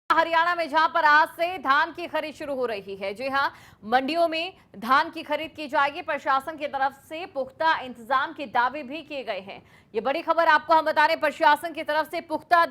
हरियाणा में जहां पर आज से धान की खरीद शुरू हो रही है। जी हां, मंडियों में धान की खरीद की जाएगी। प्रशासन की तरफ से पुख्ता इंतजाम के दावे भी किए गए हैं। ये बड़ी खबर आपको हम बता रहे हैं, प्रशासन की तरफ से पुख्ता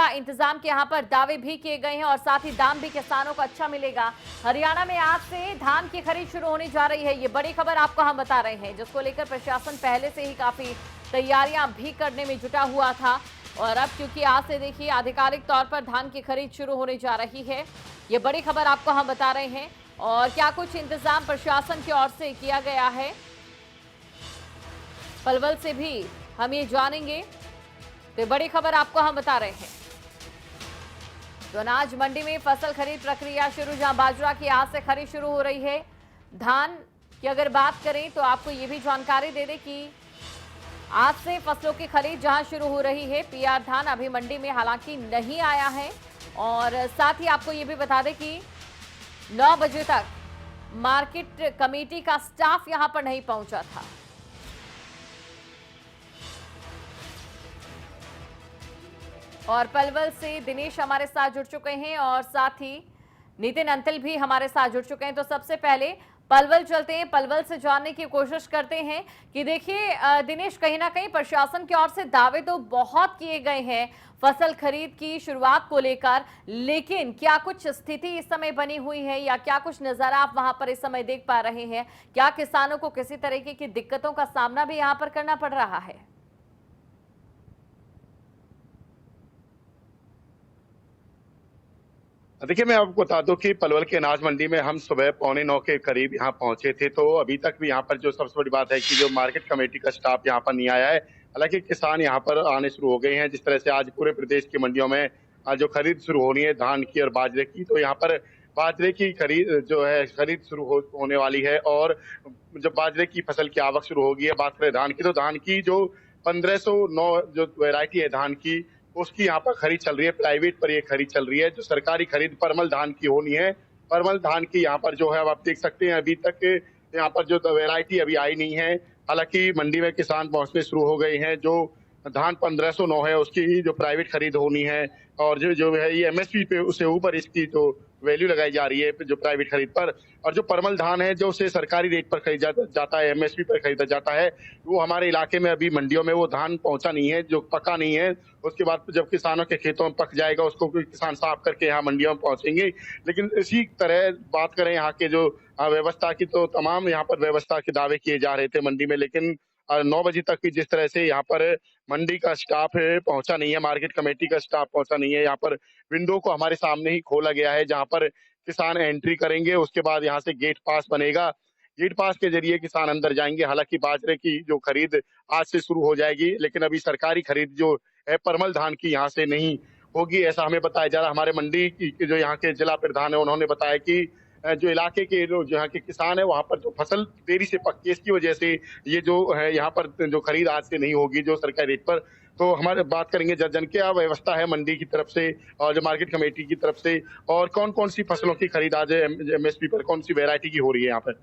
इंतजाम के यहां पर दावे भी किए गए हैं और साथ ही दाम भी किसानों को अच्छा मिलेगा। हरियाणा में आज से धान की खरीद शुरू होने जा रही है। ये बड़ी खबर आपको हम बता रहे हैं, जिसको लेकर प्रशासन पहले से ही काफी तैयारियां भी करने में जुटा हुआ था। और अब क्योंकि आज से देखिए आधिकारिक तौर पर धान की खरीद शुरू होने जा रही है, ये बड़ी खबर आपको हम बता रहे हैं। और क्या कुछ इंतजाम प्रशासन की ओर से किया गया है, पलवल से भी हम ये जानेंगे। तो बड़ी खबर आपको हम बता रहे हैं। तो अनाज मंडी में फसल खरीद प्रक्रिया शुरू, जहां बाजरा की आज से खरीद शुरू हो रही है। धान की अगर बात करें तो आपको ये भी जानकारी दे दें कि आज से फसलों की खरीद जहां शुरू हो रही है। पीआर धान अभी मंडी में हालांकि नहीं आया है। और साथ ही आपको ये भी बता दें कि 9 बजे तक मार्केट कमेटी का स्टाफ यहां पर नहीं पहुंचा था। और पलवल से दिनेश हमारे साथ जुड़ चुके हैं और साथ ही नितिन अंतिल भी हमारे साथ जुड़ चुके हैं। तो सबसे पहले पलवल चलते हैं, पलवल से जानने की कोशिश करते हैं कि देखिए दिनेश, कहीं ना कहीं प्रशासन की ओर से दावे तो बहुत किए गए हैं फसल खरीद की शुरुआत को लेकर, लेकिन क्या कुछ स्थिति इस समय बनी हुई है या क्या कुछ नजारा आप वहां पर इस समय देख पा रहे हैं? क्या किसानों को किसी तरीके की दिक्कतों का सामना भी यहां पर करना पड़ रहा है? देखिए, मैं आपको बता दूं कि पलवल के अनाज मंडी में हम सुबह 8:45 के करीब यहाँ पहुंचे थे। तो अभी तक भी यहाँ पर जो सबसे बड़ी बात है कि जो मार्केट कमेटी का स्टाफ यहाँ पर नहीं आया है। हालांकि किसान यहाँ पर आने शुरू हो गए हैं। जिस तरह से आज पूरे प्रदेश की मंडियों में जो खरीद शुरू होनी है धान की और बाजरे की, तो यहाँ पर बाजरे की खरीद शुरू होने वाली है। और जब बाजरे की फसल की आवक शुरू होगी है, बात करें धान की, तो धान की जो 1509 जो वैरायटी है धान की, उसकी यहाँ पर खरीद चल रही है। प्राइवेट पर ये खरीद चल रही है। जो सरकारी खरीद परमल धान की होनी है, परमल धान की यहाँ पर जो है, अब आप देख सकते हैं अभी तक यहाँ पर जो वैरायटी अभी आई नहीं है। हालांकि मंडी में किसान पहुंचने शुरू हो गए हैं। जो धान 1509 है उसकी जो प्राइवेट खरीद होनी है, और जो जो है ये एमएसपी पे उससे ऊपर इसकी जो वैल्यू लगाई जा रही है जो प्राइवेट खरीद पर। और जो परमल धान है जो उसे सरकारी रेट पर खरीदा जाता है, एमएसपी पर खरीदा जाता है, वो हमारे इलाके में अभी मंडियों में वो धान पहुंचा नहीं है, जो पका नहीं है। उसके बाद जब किसानों के खेतों में पक जाएगा उसको किसान साफ करके यहाँ मंडियों में पहुंचेंगे। लेकिन इसी तरह बात करें यहाँ के जो व्यवस्था की, तो तमाम यहाँ पर व्यवस्था के दावे किए जा रहे थे मंडी में, लेकिन 9 बजे तक भी जिस तरह से यहाँ पर मंडी का स्टाफ पहुंचा नहीं है, मार्केट कमेटी का स्टाफ पहुंचा नहीं है। यहाँ पर विंडो को हमारे सामने ही खोला गया है जहाँ पर किसान एंट्री करेंगे। उसके बाद यहाँ से गेट पास बनेगा, गेट पास के जरिए किसान अंदर जाएंगे। हालांकि बाजरे की जो खरीद आज से शुरू हो जाएगी, लेकिन अभी सरकारी खरीद जो है परमल धान की यहाँ से नहीं होगी, ऐसा हमें बताया जा रहा है। हमारे मंडी की जो यहाँ के जिला प्रधान है उन्होंने बताया कि जो इलाके के जो यहाँ के किसान है वहां पर जो फसल देरी से पकती है, इसकी वजह से ये जो है यहाँ पर जो खरीद आज से नहीं होगी जो सरकारी रेट पर। तो हमारे बात करेंगे जन क्या व्यवस्था है मंडी की तरफ से और जो मार्केट कमेटी की तरफ से, और कौन कौन सी फसलों की खरीद आज एमएसपी पर कौन सी वेरायटी की हो रही है यहाँ पर?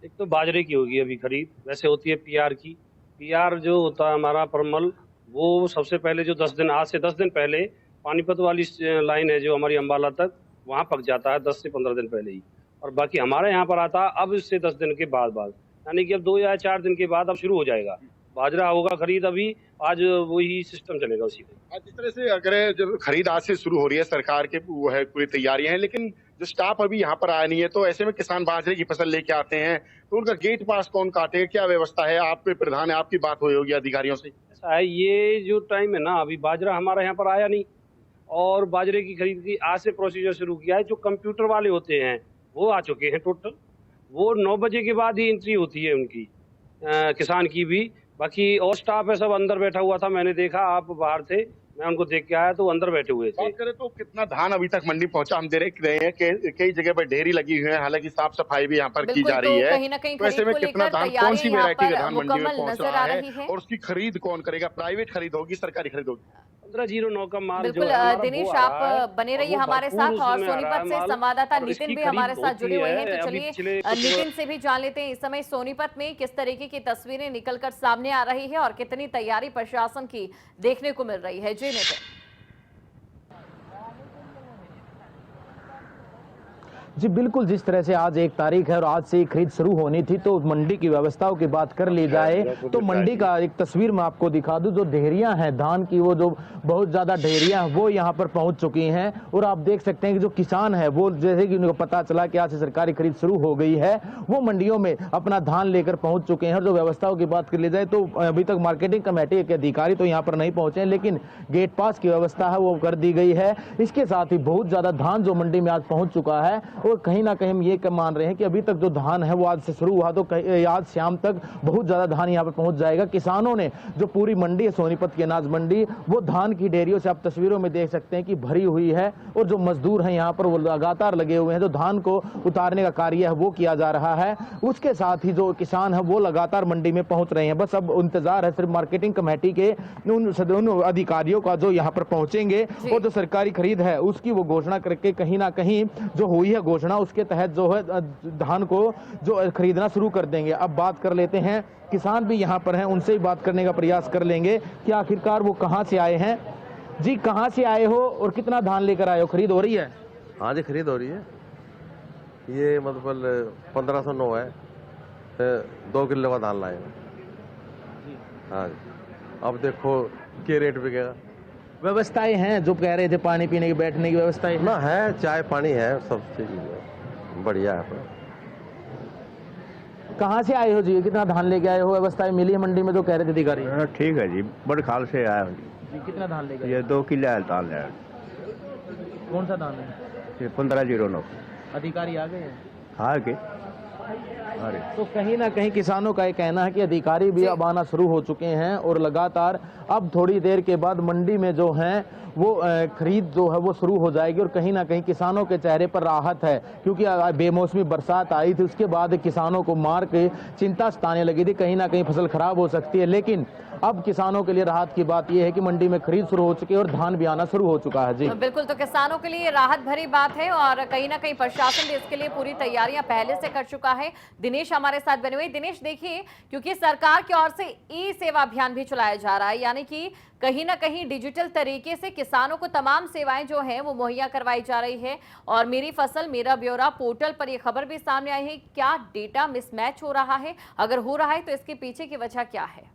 एक तो बाजरे की होगी अभी खरीद, वैसे होती है पीआर की। पीआर जो होता है हमारा परमल, वो सबसे पहले जो 10 दिन, आज से 10 दिन पहले पानीपत वाली लाइन है जो हमारी अम्बाला तक, वहाँ पक जाता है 10 से 15 दिन पहले ही। और बाकी हमारे यहाँ पर आता है अब इससे 10 दिन के बाद, यानी कि अब 2 या 4 दिन के बाद अब शुरू हो जाएगा बाजरा होगा खरीद। अभी आज वही सिस्टम चलेगा उसी का। जिस तरह से अगर जब खरीद आज से शुरू हो रही है, सरकार के वो है पूरी तैयारियां हैं, लेकिन जो स्टाफ अभी यहाँ पर आया नहीं है, तो ऐसे में किसान बाजरे की फसल लेके आते हैं, तो उनका गेट पास कौन काटेगा, क्या व्यवस्था है? आप पे प्रधान है, आपकी बात हुई होगी अधिकारियों से। ऐसा है, ये जो टाइम है ना, अभी बाजरा हमारे यहाँ पर आया नहीं और बाजरे की खरीद की आज से प्रोसीजर शुरू किया है। जो कंप्यूटर वाले होते हैं वो आ चुके हैं टोटल, वो 9 बजे के बाद ही एंट्री होती है उनकी, किसान की भी। बाकी और स्टाफ है सब अंदर बैठा हुआ था, मैंने देखा, आप बाहर थे, मैं उनको देख के आया तो अंदर बैठे हुए थे। बात करें तो कितना धान अभी तक मंडी पहुंचा, हम देख रहे हैं कि कई जगह पर ढेरी लगी हुई है, हालांकि साफ सफाई भी यहाँ पर की जा रही तो है। कहीं ना कहीं तो ऐसे में कितना धान, कौन सी वेरायटी का धान मंडी में पहुंच रहा है और उसकी खरीद कौन करेगा? प्राइवेट खरीद होगी, सरकारी खरीद होगी? 1509 का माल जो बिल्कुल है दिनेश, आप बने रहिए हमारे साथ। और सोनीपत से संवाददाता नितिन भी हमारे साथ जुड़े हुए हैं, तो चलिए नितिन से भी जान लेते हैं इस समय सोनीपत में किस तरीके की तस्वीरें निकलकर सामने आ रही है और कितनी तैयारी प्रशासन की देखने को मिल रही है। जी नितिन। जी बिल्कुल, जिस तरह से आज 1 तारीख है और आज से ही खरीद शुरू होनी थी, तो मंडी की व्यवस्थाओं की बात कर ली जाए तो मंडी का एक तस्वीर मैं आपको दिखा दूं। जो ढेरियां हैं धान की, वो जो बहुत ज्यादा ढेरियां वो यहाँ पर पहुंच चुकी हैं और आप देख सकते हैं कि जो किसान है वो, जैसे कि उनको पता चला कि आज से सरकारी खरीद शुरू हो गई है, वो मंडियों में अपना धान लेकर पहुंच चुके हैं। और जो व्यवस्थाओं की बात कर ली जाए तो अभी तक मार्केटिंग कमेटी के अधिकारी तो यहाँ पर नहीं पहुंचे हैं, लेकिन गेट पास की व्यवस्था है वो कर दी गई है। इसके साथ ही बहुत ज्यादा धान जो मंडी में आज पहुंच चुका है और कहीं ना कहीं हम ये मान रहे हैं कि अभी तक जो धान है वो आज से शुरू हुआ तो आज शाम तक बहुत ज्यादा धान यहाँ पर पहुंच जाएगा। किसानों ने जो पूरी मंडी है सोनीपत की अनाज मंडी, वो धान की ढेरियों से आप तस्वीरों में देख सकते हैं कि भरी हुई है और जो मजदूर हैं यहाँ पर वो लगातार लगे हुए हैं। जो धान को उतारने का कार्य है वो किया जा रहा है। उसके साथ ही जो किसान है वो लगातार मंडी में पहुंच रहे हैं। बस अब इंतजार है सिर्फ मार्केटिंग कमेटी के उन अधिकारियों का जो यहाँ पर पहुंचेंगे और जो सरकारी खरीद है उसकी वो घोषणा करके कहीं ना कहीं जो हुई है घोषणा उसके तहत जो है धान को जो खरीदना शुरू कर देंगे। अब बात कर लेते हैं, किसान भी यहाँ पर हैं, उनसे ही बात करने का प्रयास कर लेंगे कि आखिरकार वो कहाँ से आए हैं। जी कहाँ से आए हो और कितना धान लेकर आए हो? खरीद हो रही है? हाँ जी, खरीद हो रही है। ये मतलब 1509 है, 2 किलो का धान लाए। हाँ जी, अब देखो क्या रेट बिकेगा। व्यवस्थाएं हैं जो कह रहे थे, पानी पीने की बैठने की व्यवस्थाएं ना है, चाय पानी है, सब चीज बढ़िया है। कहाँ से आए हो जी? कितना धान लेके आए हो? व्यवस्थाएं मिली है मंडी में जो कह रहे थे अधिकारी? ठीक है जी, बड़े खाल से आया हूँ जी। कितना धान लेके आए? ये 2 किलो धान है। कौन सा धान है? ये 1509। अधिकारी आ गए हैं? हाँ के अरे तो कहीं ना कहीं किसानों का ये कहना है कि अधिकारी भी अब आना शुरू हो चुके हैं और लगातार अब थोड़ी देर के बाद मंडी में जो है वो खरीद जो है वो शुरू हो जाएगी और कहीं ना कहीं किसानों के चेहरे पर राहत है, क्योंकि बेमौसमी बरसात आई थी उसके बाद किसानों को मार के चिंता सताने लगी थी, कहीं ना कहीं फसल खराब हो सकती है। लेकिन अब किसानों के लिए राहत की बात यह है कि मंडी में खरीद शुरू हो चुकी है और धान भी आना शुरू हो चुका है। जी बिल्कुल, तो किसानों के लिए राहत भरी बात है और कहीं ना कहीं प्रशासन भी इसके लिए पूरी तैयारियां पहले से कर चुका है। दिनेश हमारे साथ बने हुए। दिनेश देखिए, क्योंकि सरकार की ओर से ई सेवा अभियान भी चलाया जा रहा है, यानी कि कहीं ना कहीं डिजिटल तरीके से किसानों को तमाम सेवाएं जो हैं वो मुहैया करवाई जा रही है। और मेरी फसल मेरा ब्यौरा पोर्टल पर यह खबर भी सामने आई है। क्या डेटा मिसमैच हो रहा है? अगर हो रहा है तो इसके पीछे की वजह क्या है?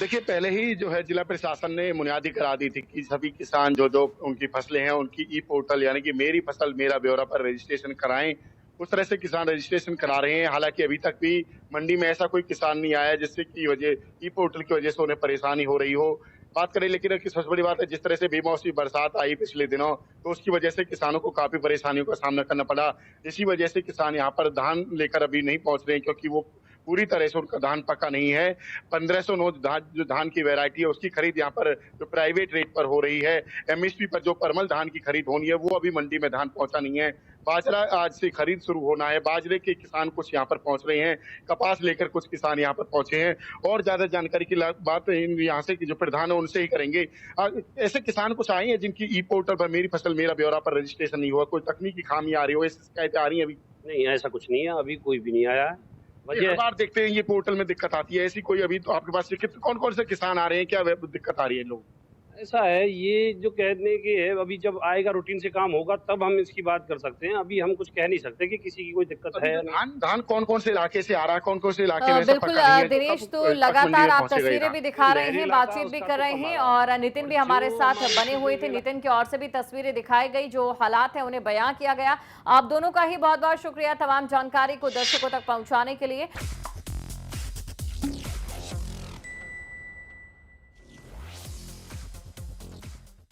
देखिए, पहले ही जो है जिला प्रशासन ने बुनियादी करा दी थी कि सभी किसान जो उनकी फसलें हैं उनकी ई पोर्टल यानी कि मेरी फसल मेरा ब्यौरा पर रजिस्ट्रेशन कराएं। उस तरह से किसान रजिस्ट्रेशन करा रहे हैं। हालांकि अभी तक भी मंडी में ऐसा कोई किसान नहीं आया जिससे की वजह ई पोर्टल की वजह से उन्हें परेशानी हो रही हो। बात करें, लेकिन सबसे बड़ी बात है जिस तरह से बेमौसमी बरसात आई पिछले दिनों, तो उसकी वजह से किसानों को काफी परेशानियों का सामना करना पड़ा। इसी वजह से किसान यहाँ पर धान लेकर अभी नहीं पहुंच रहे हैं, क्योंकि वो पूरी तरह से उनका धान पका नहीं है। 1509 जो धान की वैरायटी है उसकी खरीद यहाँ पर जो प्राइवेट रेट पर हो रही है। एमएसपी पर जो परमल धान की खरीद होनी है वो अभी मंडी में धान पहुंचा नहीं है। बाजरा आज से खरीद शुरू होना है। बाजरे के किसान कुछ यहाँ पर पहुंच रहे हैं, कपास लेकर कुछ किसान यहाँ पर पहुंचे हैं। और ज्यादा जानकारी की बात यहाँ से जो प्रधान है उनसे ही करेंगे। ऐसे किसान कुछ आए हैं जिनकी ई पोर्टल पर मेरी फसल मेरा ब्यौरा पर रजिस्ट्रेशन नहीं हुआ, कोई तकनीकी खामी आ रही हो, ऐसी शिकायतें आ रही है? अभी नहीं, ऐसा कुछ नहीं है, अभी कोई भी नहीं आया है। हर बार देखते हैं ये पोर्टल में दिक्कत आती है, ऐसी कोई अभी तो आपके पास कौन कौन से किसान आ रहे हैं, क्या दिक्कत आ रही है? लोग ऐसा है, ये जो कहने के है, अभी जब आएगा रूटीन से काम होगा तब हम इसकी बात कर सकते हैं। अभी हम कुछ कह नहीं सकते कि किसी की कोई दिक्कत है। धान कौन कौन से इलाके से आ रहा है, कौन कौन से इलाके में? बिल्कुल दिनेश, तो लगातार आप तस्वीरें भी दिखा रहे हैं, बातचीत भी कर रहे हैं और नितिन भी हमारे साथ बने हुए थे। नितिन की ओर से भी तस्वीरें दिखाई गई, जो हालात है उन्हें बयां किया गया। आप दोनों का ही बहुत बहुत शुक्रिया तमाम जानकारी को दर्शकों तक पहुंचाने के लिए।